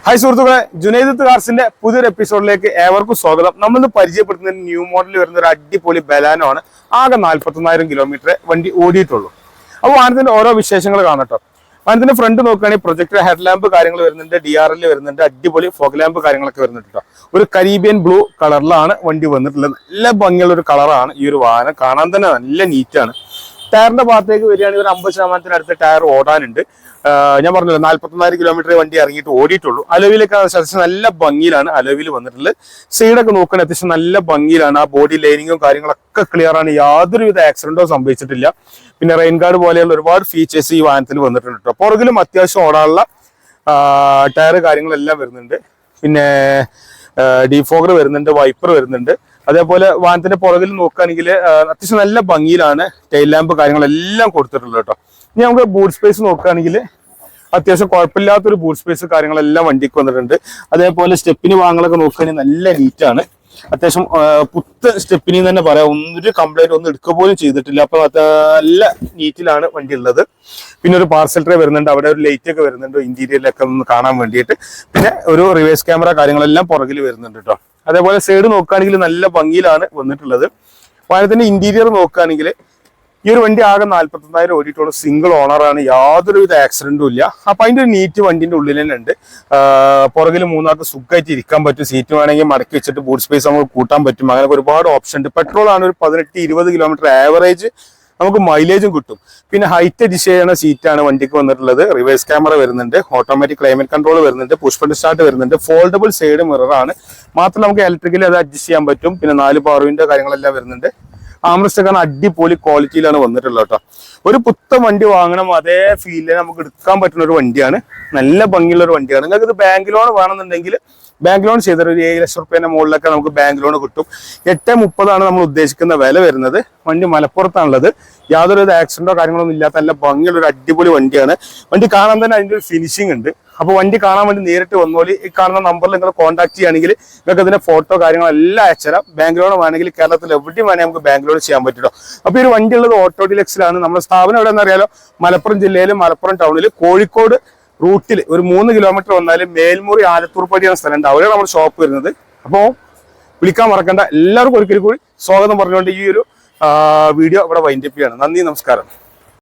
Hi സുഹൃത്തുക്കളെ, ജുനൈദത്ത് കാർസിന്റെ പുതിയൊരു എപ്പിസോഡിലേക്ക് ഏവർക്കും സ്വാഗതം. നമ്മളിന്ന് പരിചയപ്പെടുത്തുന്ന ന്യൂ മോഡലിൽ വരുന്ന ഒരു അടിപൊളി ബലാനോ ആണ്. ആകെ 41,000 കിലോമീറ്റർ വണ്ടി ഓടിയിട്ടുള്ളൂ. അപ്പോൾ വാഹനത്തിന്റെ ഓരോ വിശേഷങ്ങൾ കാണട്ടോ. വാഹനത്തിന്റെ ഫ്രണ്ട് നോക്കുകയാണെങ്കിൽ പ്രൊജക്ടർ ഹെഡ് ലാമ്പ് കാര്യങ്ങൾ വരുന്നുണ്ട്, DRL വരുന്നുണ്ട്, അടിപൊളി ഫോഗ് ലാമ്പ് കാര്യങ്ങളൊക്കെ വരുന്നുണ്ട് കേട്ടോ. ഒരു കരീബിയൻ ബ്ലൂ കളറിലാണ് വണ്ടി വന്നിട്ടുള്ളത്. നല്ല ഭംഗിയുള്ള ഒരു കളറാണ് ഈ ഒരു വാഹനം. കാണാൻ തന്നെ നല്ല നീറ്റാണ്. ടയറിന്റെ ഭാഗത്തേക്ക് വരികയാണെങ്കിൽ ഒരു 50% ടയർ ഓടാനുണ്ട്. ഞാൻ പറഞ്ഞല്ലോ 41,000 കിലോമീറ്റർ വണ്ടി ഇറങ്ങിയിട്ട് ഓടിയിട്ടുള്ളൂ. അലോവിയിലൊക്കെ അത്യാവശ്യം നല്ല ഭംഗിയിലാണ് അലോവിയിൽ വന്നിട്ടുള്ളത്. സൈഡൊക്കെ നോക്കുകയാണെങ്കിൽ അത്യാവശ്യം നല്ല ഭംഗിയിലാണ്. ആ ബോഡി ലൈനിങ്ങും കാര്യങ്ങളൊക്കെ ക്ലിയർ ആണ്. യാതൊരുവിധ ആക്സിഡന്റോ സംഭവിച്ചിട്ടില്ല. പിന്നെ റെയിൻ ഗാർഡ് പോലെയുള്ള ഒരുപാട് ഫീച്ചേഴ്സ് ഈ വാഹനത്തിൽ വന്നിട്ടുണ്ട് കേട്ടോ. പുറകിലും അത്യാവശ്യം ഓടാനുള്ള ടയർ കാര്യങ്ങളെല്ലാം വരുന്നുണ്ട്. പിന്നെ ഡീഫോഗർ വരുന്നുണ്ട്, വൈപ്പർ വരുന്നുണ്ട്. അതേപോലെ വാഹനത്തിന്റെ പുറകിൽ നോക്കുകയാണെങ്കിൽ അത്യാവശ്യം നല്ല ഭംഗിയിലാണ് ടൈൽ ലാമ്പ് കാര്യങ്ങളെല്ലാം കൊടുത്തിട്ടുള്ളത് കേട്ടോ. ഇനി നമുക്ക് ബൂട്ട് സ്പേസ് നോക്കുകയാണെങ്കിൽ അത്യാവശ്യം കുഴപ്പമില്ലാത്തൊരു ബൂട്ട് സ്പേസ് കാര്യങ്ങളെല്ലാം വണ്ടിക്ക് വന്നിട്ടുണ്ട്. അതേപോലെ സ്റ്റെപ്പിന് വാങ്ങലൊക്കെ നോക്കുകയാണെങ്കിൽ നല്ല നീറ്റാണ്. അത്യാവശ്യം പുത്ത സ്റ്റെപ്പിന് തന്നെ പറയാം. ഒന്നൊരു കംപ്ലൈന്റ് ഒന്നും എടുക്കുക പോലും ചെയ്തിട്ടില്ല. അപ്പൊ നല്ല നീറ്റിലാണ് വണ്ടി ഉള്ളത്. പിന്നെ ഒരു പാർസൽ ട്രേ വരുന്നുണ്ട്, അവിടെ ഒരു ലൈറ്റ് ഒക്കെ വരുന്നുണ്ട് ഇന്റീരിയറിലൊക്കെ ഒന്ന് കാണാൻ വേണ്ടിയിട്ട്. പിന്നെ ഒരു റിവേഴ്സ് ക്യാമറ കാര്യങ്ങളെല്ലാം പുറകിൽ വരുന്നുണ്ട് കേട്ടോ. അതേപോലെ സൈഡ് നോക്കുകയാണെങ്കിൽ നല്ല ഭംഗിയിലാണ് വന്നിട്ടുള്ളത്. വാഹനത്തിന്റെ ഇന്റീരിയർ നോക്കുകയാണെങ്കിൽ ഈ ഒരു വണ്ടി ആകെ 41,000 ഓടിയിട്ടുള്ള സിംഗിൾ ഓണറാണ്. യാതൊരുവിധ ആക്സിഡന്റും ഇല്ല. അപ്പൊ അതിന്റെ ഒരു നീറ്റ് വണ്ടിന്റെ ഉള്ളിൽ തന്നെ ഉണ്ട്. പുറകിൽ മൂന്നാൾക്ക് സുഖമായിട്ട് ഇരിക്കാൻ പറ്റും. സീറ്റ് വേണമെങ്കിൽ മടക്കി വെച്ചിട്ട് ബൂട്ട് സ്പേസ് നമുക്ക് കൂട്ടാൻ പറ്റും. അങ്ങനെ ഒരുപാട് ഓപ്ഷൻ ഉണ്ട്. പെട്രോൾ ആണ്. ഒരു 18-20 കിലോമീറ്റർ ആവറേജ് നമുക്ക് മൈലേജും കിട്ടും. പിന്നെ ഹൈറ്റ് അഡ്ജസ്റ്റ് ചെയ്യുന്ന സീറ്റാണ് വണ്ടിക്ക് വന്നിട്ടുള്ളത്. റിവേഴ്സ് ക്യാമറ വരുന്നുണ്ട്, ഓട്ടോമാറ്റിക് ക്ലൈമറ്റ് കൺട്രോൾ വരുന്നുണ്ട്, പുഷ് ബട്ടൺ സ്റ്റാർട്ട് വരുന്നുണ്ട്, ഫോൾഡബിൾ സൈഡ് മിററാണ്. മാത്രമല്ല നമുക്ക് ഇലക്ട്രിക്കലി അത് അഡ്ജസ്റ്റ് ചെയ്യാൻ പറ്റും. പിന്നെ 4 പവർ വിൻഡോ കാര്യങ്ങളെല്ലാം വരുന്നുണ്ട്. ആംറസ്റ്റ് ഒക്കെ അടിപൊളി ക്വാളിറ്റിയിലാണ് വന്നിട്ടുള്ളത് കേട്ടോ. ഒരു പുത്തൻ വണ്ടി വാങ്ങണം, അതേ ഫീലിൽ നമുക്ക് എടുക്കാൻ പറ്റുന്ന ഒരു വണ്ടിയാണ്. നല്ല ഭംഗിയുള്ള ഒരു വണ്ടിയാണ്. നിങ്ങൾക്ക് ഇത് ബാങ്ക് ലോൺ വേണമെന്നുണ്ടെങ്കിൽ ബാങ്ക് ലോൺ ചെയ്തൊരു 7 ലക്ഷം റുപ്യേന്റെ മുകളിലൊക്കെ നമുക്ക് ബാങ്ക് ലോൺ കിട്ടും. 8.30 നമ്മൾ ഉദ്ദേശിക്കുന്ന വില വരുന്നത്. വണ്ടി മലപ്പുറത്താണുള്ളത്. യാതൊരു ആക്സിഡന്റോ കാര്യങ്ങളൊന്നും ഇല്ലാത്ത നല്ല ഭംഗിയുള്ള ഒരു അടിപൊളി വണ്ടിയാണ്. വണ്ടി കാണാൻ തന്നെ അതിന്റെ ഒരു ഫിനിഷിംഗ് ഉണ്ട്. അപ്പൊ വണ്ടി കാണാൻ വേണ്ടി നേരിട്ട് വന്നോളി. ഈ കാണുന്ന നമ്പറിൽ നിങ്ങൾ കോൺടാക്ട് ചെയ്യുകയാണെങ്കിൽ നിങ്ങൾക്ക് ഇതിന്റെ ഫോട്ടോ കാര്യങ്ങളെല്ലാം അയച്ചുതരാം. ബാങ്ക് ലോൺ വേണമെങ്കിൽ കേരളത്തിൽ എവിടെയും വേണമെങ്കിൽ നമുക്ക് ബാങ്ക് ലോൺ ചെയ്യാൻ പറ്റുമോ. അപ്പൊ ഈ ഒരു വണ്ടി ഉള്ളത് ഓട്ടോ ഡിലക്സിലാണ്. നമ്മുടെ സ്ഥാപനം എവിടെ എന്നറിയാലോ, മലപ്പുറം ജില്ലയിൽ മലപ്പുറം ടൗണിൽ കോഴിക്കോട് റൂട്ടിൽ ഒരു 3 കിലോമീറ്റർ വന്നാലും മേൽമുറി ആലത്തൂർപ്പടി എന്ന സ്ഥലമുണ്ട്. അവിടെയാണ് നമ്മുടെ ഷോപ്പ് വരുന്നത്. അപ്പോൾ വിളിക്കാൻ മറക്കണ്ട. എല്ലാവർക്കും ഒരിക്കൽ കൂടി സ്വാഗതം പറഞ്ഞുകൊണ്ട് ഈ ഒരു വീഡിയോ ഇവിടെ വൈൻഡപ്പ് ചെയ്യാണ്. നന്ദി, നമസ്കാരം.